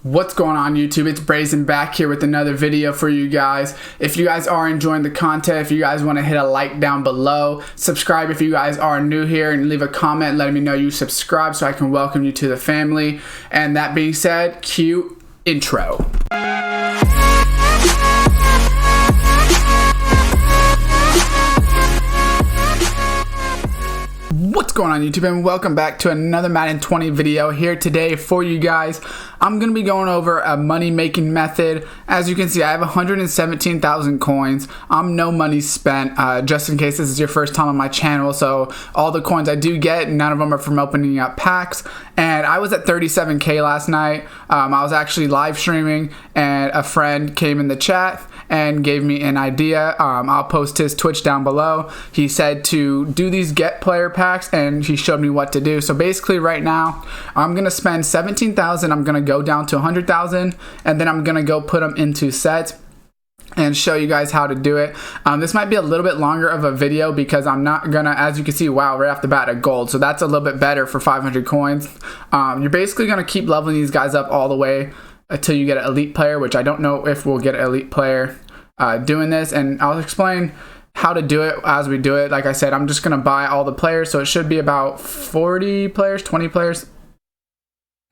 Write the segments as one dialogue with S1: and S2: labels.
S1: What's going on YouTube? It's Brayzon back here with another video for you guys. If you guys are enjoying the content, if you guys want to hit a like down below, subscribe if you guys are new here, and leave a comment letting me know you subscribe so I can welcome you to the family. And that being said, cue intro. What's going on YouTube, and welcome back to another Madden 20 video here today for you guys. I'm going to be going over a money making method. As you can see, I have 117,000 coins. I'm no money spent, just in case this is your first time on my channel. So all the coins I do get, none of them are from opening up packs. And I was at 37k last night. I was actually live streaming, and a friend came in the chat and gave me an idea. I'll post his Twitch down below. He said to do these get player packs, and he showed me what to do. So basically right now I'm gonna spend 17,000. I'm gonna go down to 100,000, and then I'm gonna go put them into sets and show you guys how to do it. This might be a little bit longer of a video because I'm not gonna, as you can see, wow, right off the bat a gold, so that's a little bit better for 500 coins. You're basically gonna keep leveling these guys up all the way until you get an elite player, which I don't know if we'll get an elite player doing this, and I'll explain how to do it as we do it. Like I said, I'm just gonna buy all the players, so it should be about 40 players, 20 players,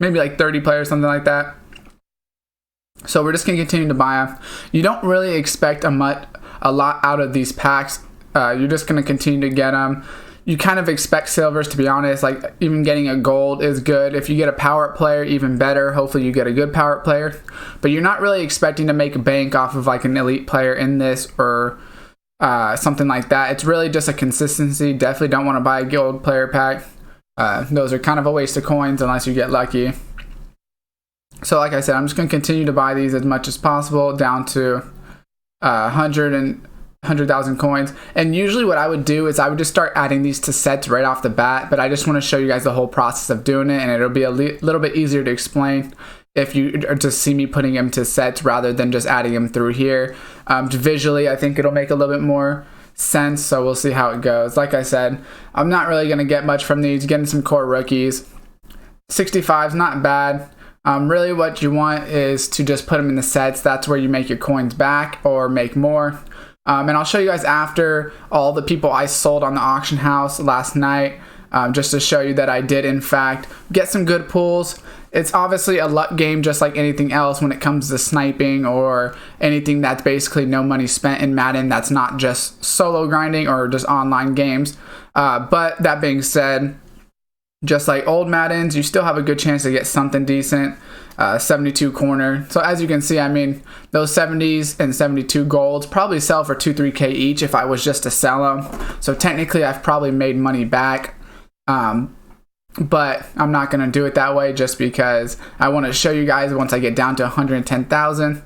S1: maybe like 30 players, something like that. So we're just gonna continue to buy them. You don't really expect a lot out of these packs. You're just gonna continue to get them. You kind of expect silvers, to be honest. Like, even getting a gold is good. If you get a power up player, even better. Hopefully you get a good power up player, but you're not really expecting to make a bank off of like an elite player in this or something like that. It's really just a consistency. Definitely don't want to buy a gold player pack. Those are kind of a waste of coins unless you get lucky. So like I said, I'm just going to continue to buy these as much as possible down to 100,000 coins. And usually what I would do is I would just start adding these to sets right off the bat, but I just want to show you guys the whole process of doing it, and it'll be a little bit easier to explain if you just see me putting them to sets rather than just adding them through here. Visually, I think it'll make a little bit more sense, so we'll see how it goes. Like I said, I'm not really going to get much from these. Getting some core rookies. 65 is not bad. Really what you want is to just put them in the sets. That's where you make your coins back or make more. And I'll show you guys after all the people I sold on the auction house last night, just to show you that I did in fact get some good pulls. It's obviously a luck game just like anything else when it comes to sniping or anything that's basically no money spent in Madden that's not just solo grinding or just online games. But that being said, just like old Maddens, you still have a good chance to get something decent. 72 corner. So as you can see, I mean, those 70s and 72 golds probably sell for 2-3k each if I was just to sell them. So technically I've probably made money back. But I'm not going to do it that way just because I want to show you guys once I get down to 110,000,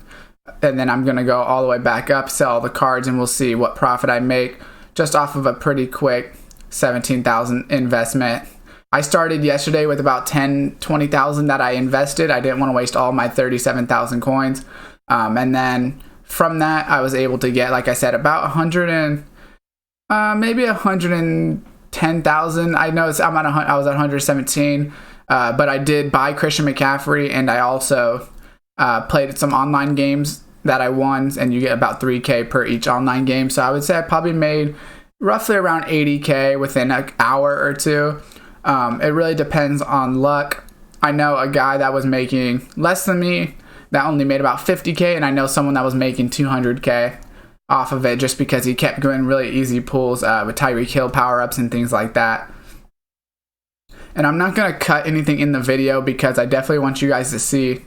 S1: and then I'm going to go all the way back up, sell all the cards, and we'll see what profit I make just off of a pretty quick 17,000 investment. I started yesterday with about 20,000 that I invested. I didn't want to waste all my 37,000 coins. And then from that, I was able to get, like I said, about 100 and maybe 110,000. I know I was at 117, but I did buy Christian McCaffrey, and I also played some online games that I won, and you get about 3k per each online game. So I would say I probably made roughly around 80k within an hour or two. It really depends on luck. I know a guy that was making less than me that only made about 50k, and I know someone that was making 200k off of it just because he kept doing really easy pulls with Tyreek Hill power-ups and things like that. And I'm not going to cut anything in the video because I definitely want you guys to see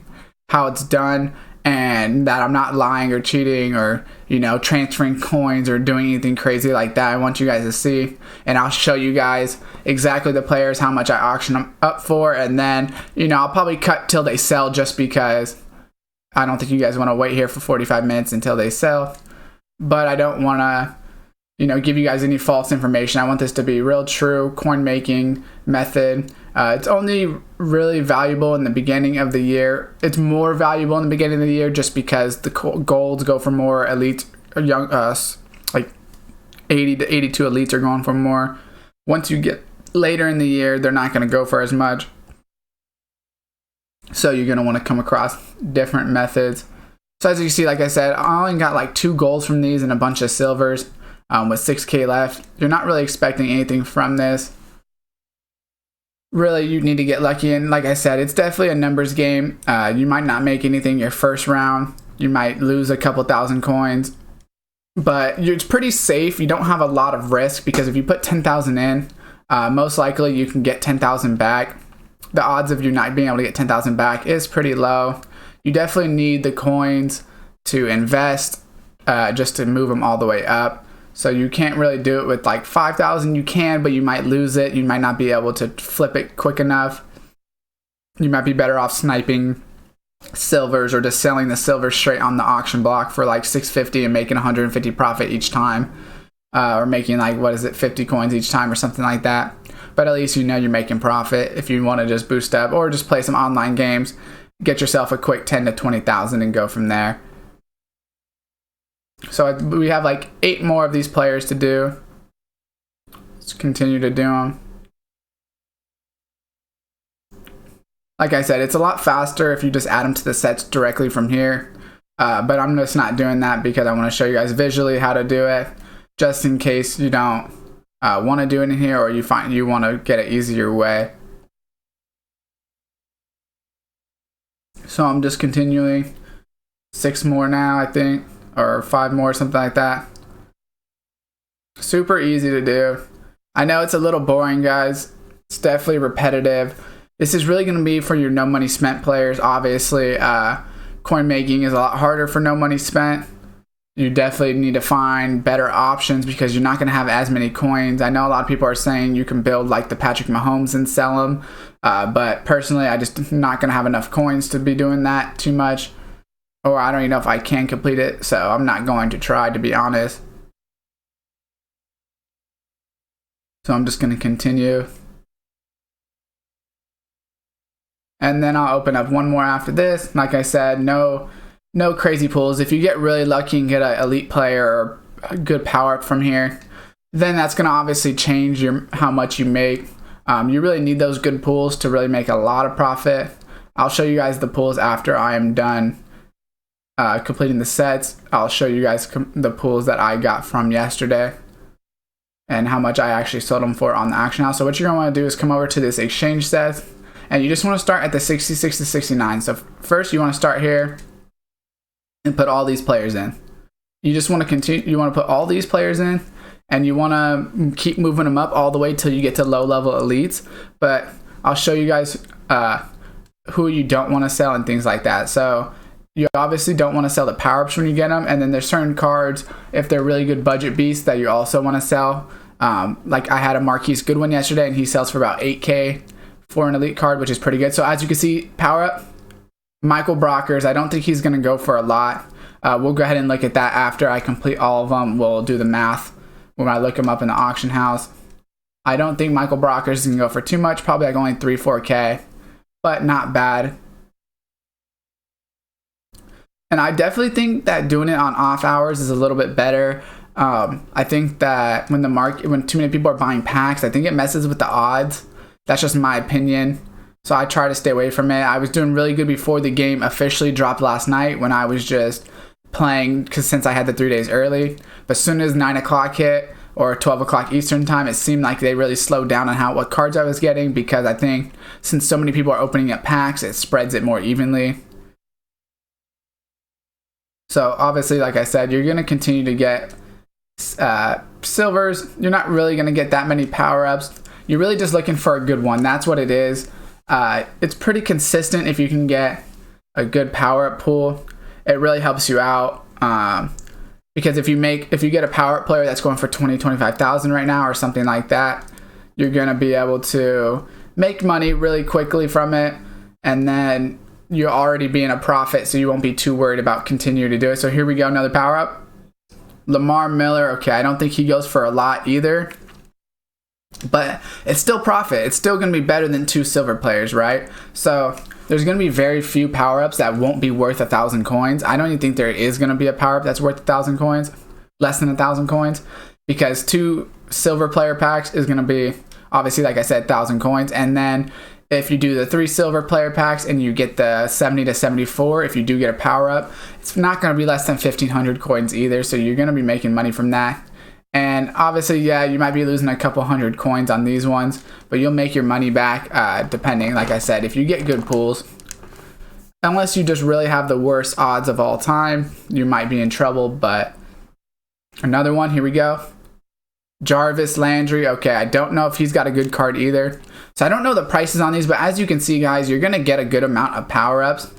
S1: how it's done, and that I'm not lying or cheating or, you know, transferring coins or doing anything crazy like that. I want you guys to see, and I'll show you guys exactly the players, how much I auction them up for, and then, you know, I'll probably cut till they sell just because I don't think you guys want to wait here for 45 minutes until they sell. But I don't want to, you know, give you guys any false information. I want this to be real true coin making method. It's only really valuable in the beginning of the year. It's more valuable in the beginning of the year just because the golds go for more, elite young like 80 to 82 elites are going for more. Once you get later in the year, they're not going to go for as much. So you're going to want to come across different methods. So as you see, like I said, I only got like 2 golds from these and a bunch of silvers with 6k left. You're not really expecting anything from this. Really, you need to get lucky, and like I said, it's definitely a numbers game. You might not make anything your first round. You might lose a couple thousand coins, but it's pretty safe. You don't have a lot of risk because if you put 10,000 in, most likely you can get 10,000 back. The odds of you not being able to get 10,000 back is pretty low. You definitely need the coins to invest just to move them all the way up. So you can't really do it with like 5,000. You can, but you might lose it. You might not be able to flip it quick enough. You might be better off sniping silvers or just selling the silver straight on the auction block for like 650 and making 150 profit each time. Or making like, 50 coins each time or something like that. But at least you know you're making profit if you want to just boost up or just play some online games. Get yourself a quick 10 to 20,000 and go from there. So we have like 8 more of these players to do. Let's continue to do them. Like I said, it's a lot faster if you just add them to the sets directly from here. But I'm just not doing that because I want to show you guys visually how to do it. Just in case you don't want to do it in here or you find you want to get an easier way. So I'm just continuing. 6 more now, I think, or 5 more, something like that. Super easy to do. I know it's a little boring, guys. It's definitely repetitive. This is really going to be for your no money spent players. Obviously, coin making is a lot harder for no money spent. You definitely need to find better options because you're not going to have as many coins. I know a lot of people are saying you can build like the Patrick Mahomes and sell them. But personally, I just not going to have enough coins to be doing that too much. Or I don't even know if I can complete it. So I'm not going to try, to be honest. So I'm just going to continue. And then I'll open up one more after this. Like I said, no crazy pulls. If you get really lucky and get an elite player or a good power up from here, then that's going to obviously change how much you make. You really need those good pulls to really make a lot of profit. I'll show you guys the pulls after I am done completing the sets. I'll show you guys the pulls that I got from yesterday and how much I actually sold them for on the auction house. So what you're going to want to do is come over to this exchange set, and you just want to start at the 66 to 69. So first you want to start here and put all these players in. You just want to continue. You want to put all these players in, and you want to keep moving them up all the way till you get to low level elites. But I'll show you guys who you don't want to sell and things like that. So you obviously don't want to sell the power-ups when you get them, and then there's certain cards, if they're really good budget beasts, that you also want to sell. Like I had a Marquise Goodwin yesterday, and he sells for about 8k for an elite card, which is pretty good. So as you can see, power-up, Michael Brockers, I don't think he's going to go for a lot. We'll go ahead and look at that after I complete all of them. We'll do the math when I look him up in the auction house. I don't think Michael Brockers is going to go for too much, probably like only 3-4k, but not bad. And I definitely think that doing it on off hours is a little bit better. I think that when too many people are buying packs, I think it messes with the odds. That's just my opinion. So I try to stay away from it. I was doing really good before the game officially dropped last night when I was just playing since I had the 3 days early. But as soon as 9 o'clock hit or 12 o'clock Eastern time, it seemed like they really slowed down on what cards I was getting, because I think since so many people are opening up packs, it spreads it more evenly. So obviously, like I said, you're going to continue to get silvers. You're not really going to get that many power-ups. You're really just looking for a good one. That's what it is. It's pretty consistent if you can get a good power-up pool. It really helps you out. Because if you get a power-up player that's going for 25,000 right now or something like that, you're going to be able to make money really quickly from it. And then you'll already be in a profit, so you won't be too worried about continuing to do it. So here we go, another power up. Lamar Miller, okay, I don't think he goes for a lot either, but it's still profit. It's still going to be better than 2 silver players, right? So there's going to be very few power-ups that won't be worth 1,000 coins. I don't even think there is going to be a power-up that's worth 1,000 coins, less than 1,000 coins, because 2 silver player packs is going to be, obviously, like I said, 1,000 coins. And then if you do the 3 silver player packs and you get the 70 to 74, if you do get a power up, it's not going to be less than 1,500 coins either, so you're going to be making money from that. And obviously, yeah, you might be losing a couple hundred coins on these ones, but you'll make your money back depending, like I said, if you get good pulls. Unless you just really have the worst odds of all time, you might be in trouble. But another one, here we go. Jarvis Landry. Okay, I don't know if he's got a good card either. So I don't know the prices on these, but as you can see, guys, you're going to get a good amount of power-ups.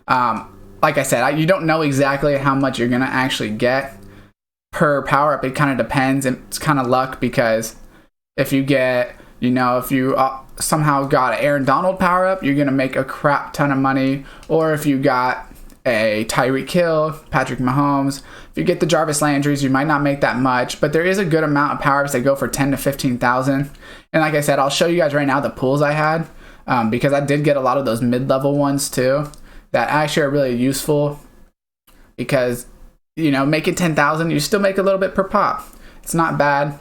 S1: Like I said, you don't know exactly how much you're going to actually get per power-up. It kind of depends, and it's kind of luck, because if you get, if you somehow got an Aaron Donald power-up, you're going to make a crap ton of money. Or if you got a Tyreek Hill, Patrick Mahomes, if you get the Jarvis Landrys, you might not make that much, but there is a good amount of power-ups that go for 10 to 15,000. And like I said, I'll show you guys right now the pools I had, because I did get a lot of those mid-level ones too that actually are really useful, because making 10,000, you still make a little bit per pop. It's not bad.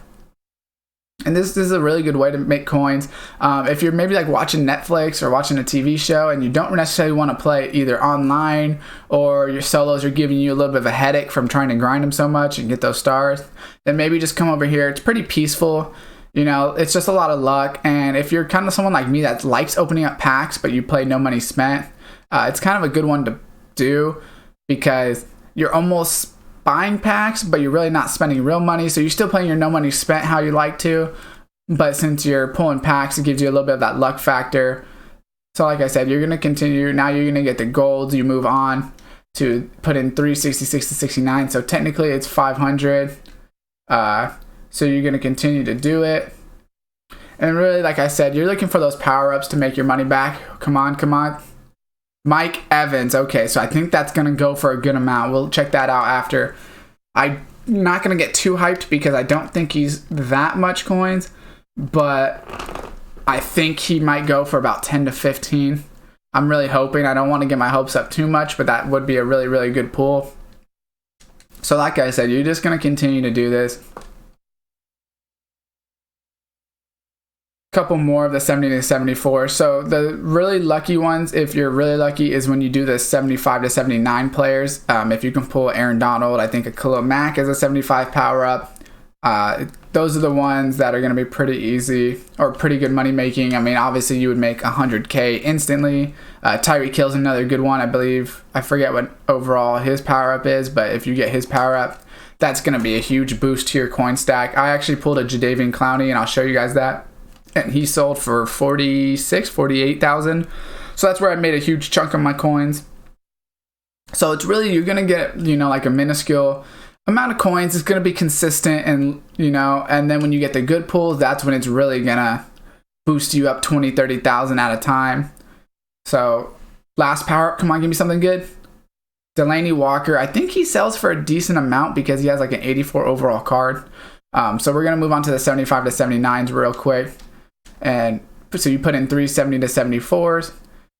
S1: And this is a really good way to make coins. If you're maybe like watching Netflix or watching a TV show and you don't necessarily want to play either online, or your solos are giving you a little bit of a headache from trying to grind them so much and get those stars, then maybe just come over here. It's pretty peaceful. It's just a lot of luck. And if you're kind of someone like me that likes opening up packs, but you play no money spent, it's kind of a good one to do, because you're almost buying packs, but you're really not spending real money. So you're still playing your no money spent how you like to, but since you're pulling packs, it gives you a little bit of that luck factor. So like I said, you're going to continue. Now you're going to get the golds. You move on to put in 366 to 69. So technically it's 500. So you're going to continue to do it. And really, like I said, you're looking for those power-ups to make your money back. Come on, come on. Mike Evans. Okay, so I think that's going to go for a good amount. We'll check that out after. I'm not going to get too hyped because I don't think he's that much coins, but I think he might go for about 10 to 15. I'm really hoping. I don't want to get my hopes up too much, but that would be a really, really good pull. So like I said, you're just going to continue to do this. Couple more of the 70 to 74. So the really lucky ones, if you're really lucky, is when you do the 75 to 79 players. If you can pull Aaron Donald, I think a Khalil Mack is a 75 power up. Those are the ones that are going to be pretty easy or pretty good money making. I mean, obviously you would make 100K instantly. Tyreek Hill's another good one. I believe, I forget what overall his power up is, but if you get his power up, that's going to be a huge boost to your coin stack. I actually pulled a Jadeveon Clowney, and I'll show you guys that. And he sold for 48,000. So that's where I made a huge chunk of my coins. So it's really, you're going to get, like a minuscule amount of coins. It's going to be consistent, and, and then when you get the good pulls, that's when it's really going to boost you up 20, 30,000 at a time. So last power up, come on, give me something good. Delaney Walker, I think he sells for a decent amount because he has like an 84 overall card. So we're going to move on to the 75 to 79s real quick. And so you put in 370 to 74s,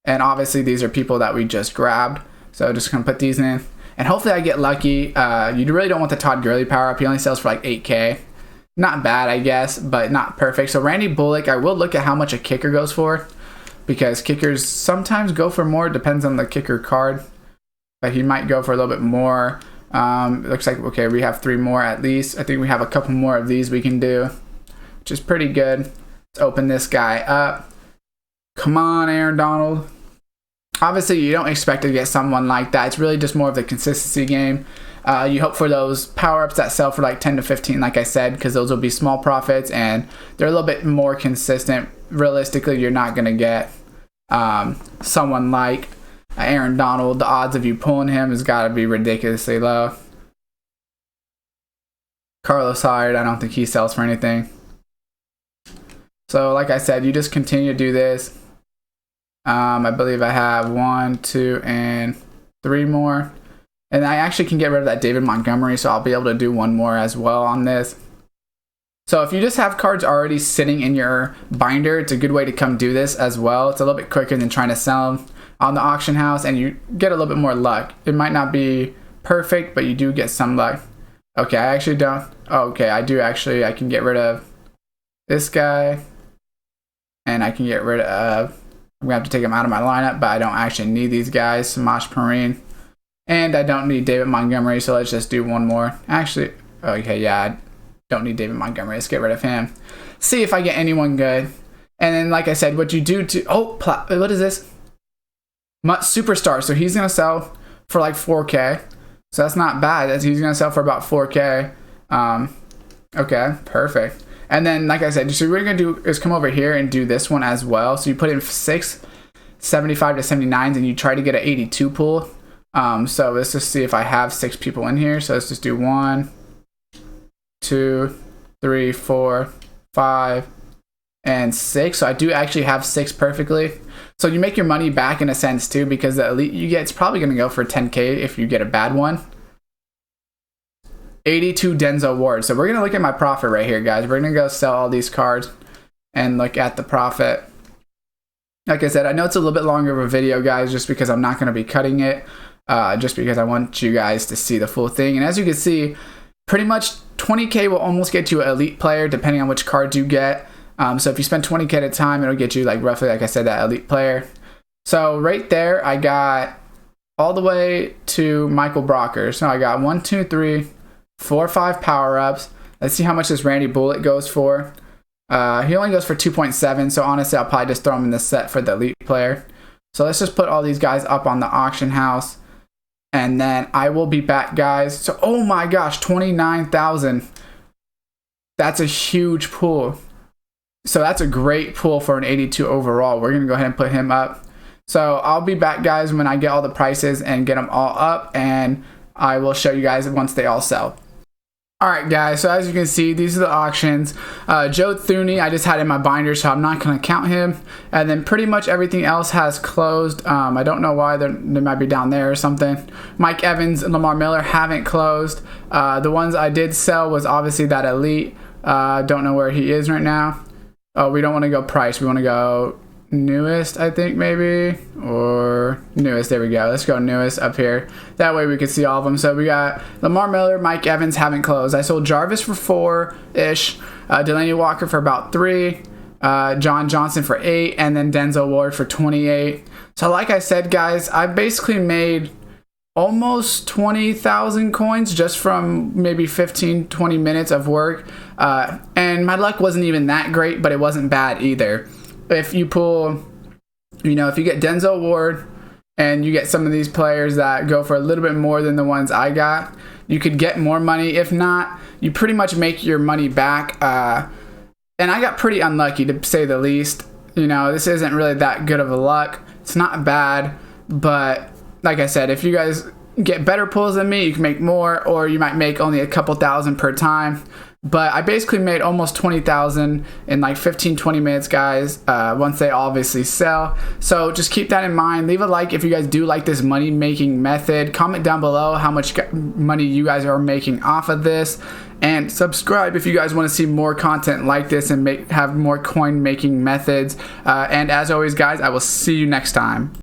S1: and obviously these are people that we just grabbed. So just gonna put these in, and hopefully I get lucky. You really don't want the Todd Gurley power up. He only sells for like 8K. Not bad, I guess, but not perfect. So Randy Bullock, I will look at how much a kicker goes for, because kickers sometimes go for more. It depends on the kicker card, but he might go for a little bit more. It looks like, okay, we have 3 more at least. I think we have a couple more of these we can do, which is pretty good. Let's open this guy up. Come on, Aaron Donald. Obviously, you don't expect to get someone like that. It's really just more of the consistency game. You hope for those power-ups that sell for like 10 to 15, like I said, because those will be small profits, and they're a little bit more consistent. Realistically, you're not going to get someone like Aaron Donald. The odds of you pulling him has got to be ridiculously low. Carlos Hyde, I don't think he sells for anything. So like I said, you just continue to do this. I believe I have 1, 2, and 3 more. And I actually can get rid of that David Montgomery, so I'll be able to do 1 more as well on this. So if you just have cards already sitting in your binder, it's a good way to come do this as well. It's a little bit quicker than trying to sell them on the auction house, and you get a little bit more luck. It might not be perfect, but you do get some luck. Okay, I actually don't. Oh, okay, I do actually. I can get rid of this guy, and I can get rid of I'm gonna have to take him out of my lineup, but I don't actually need these guys. Samash Perine. And I don't need David Montgomery, so let's just do one more. Actually, okay, yeah, I don't need David Montgomery. Let's get rid of him. See if I get anyone good. And then, like I said, what you do to... Oh, what is this? Superstar. So he's going to sell for like 4K. So that's not bad. He's going to sell for about 4K. Okay, perfect. And then, like I said, so what we're going to do is come over here and do this one as well. So you put in 6 75 to 79s, and you try to get an 82 pool. So let's just see if I have 6 people in here. So let's just do 1, 2, 3, 4, 5, and 6. So I do actually have 6 perfectly. So you make your money back in a sense too, because the elite you get, it's probably going to go for 10K if you get a bad one. 82 Denzel Ward. So we're going to look at my profit right here, guys. We're going to go sell all these cards and look at the profit. Like I said, I know it's a little bit longer of a video, guys, just because I'm not going to be cutting it. Just because I want you guys to see the full thing. And as you can see, pretty much 20K will almost get you an elite player depending on which cards you get. So if you spend 20K at a time, it'll get you like roughly, like I said, that elite player. So right there, I got all the way to Michael Brocker. So I got 1, 2, 3, 4, 5 power-ups. Let's see how much this Randy Bullet goes for. He only goes for 2.7, so honestly, I'll probably just throw him in the set for the elite player. So let's just put all these guys up on the auction house. And then I will be back, guys. So, oh my gosh, 29,000. That's a huge pool. So that's a great pool for an 82 overall. We're going to go ahead and put him up. So I'll be back, guys, when I get all the prices and get them all up. And I will show you guys once they all sell. Alright, guys, so as you can see, these are the auctions. Joe Thuney, I just had in my binder, so I'm not going to count him. And then pretty much everything else has closed. I don't know why. They might be down there or something. Mike Evans and Lamar Miller haven't closed. The ones I did sell was obviously that elite. Don't know where he is right now. Oh, we don't want to go price. We want to go newest, I think, maybe. Or newest. There we go. Let's go newest up here. That way we can see all of them. So we got Lamar Miller, Mike Evans haven't closed. I sold Jarvis for 4-ish. Delaney Walker for about 3. John Johnson for 8. And then Denzel Ward for 28. So like I said, guys, I basically made almost 20,000 coins just from maybe 15-20 minutes of work. And my luck wasn't even that great, but it wasn't bad either. If you pull, if you get Denzel Ward and you get some of these players that go for a little bit more than the ones I got, you could get more money. If not, you pretty much make your money back. And I got pretty unlucky, to say the least. This isn't really that good of a luck. It's not bad, but like I said, if you guys get better pulls than me, you can make more, or you might make only a couple thousand per time. But I basically made almost 20,000 in like 15-20 minutes, guys, once they obviously sell. So just keep that in mind. Leave a like if you guys do like this money making method. Comment down below how much money you guys are making off of this. And subscribe if you guys want to see more content like this and have more coin making methods. And as always, guys, I will see you next time.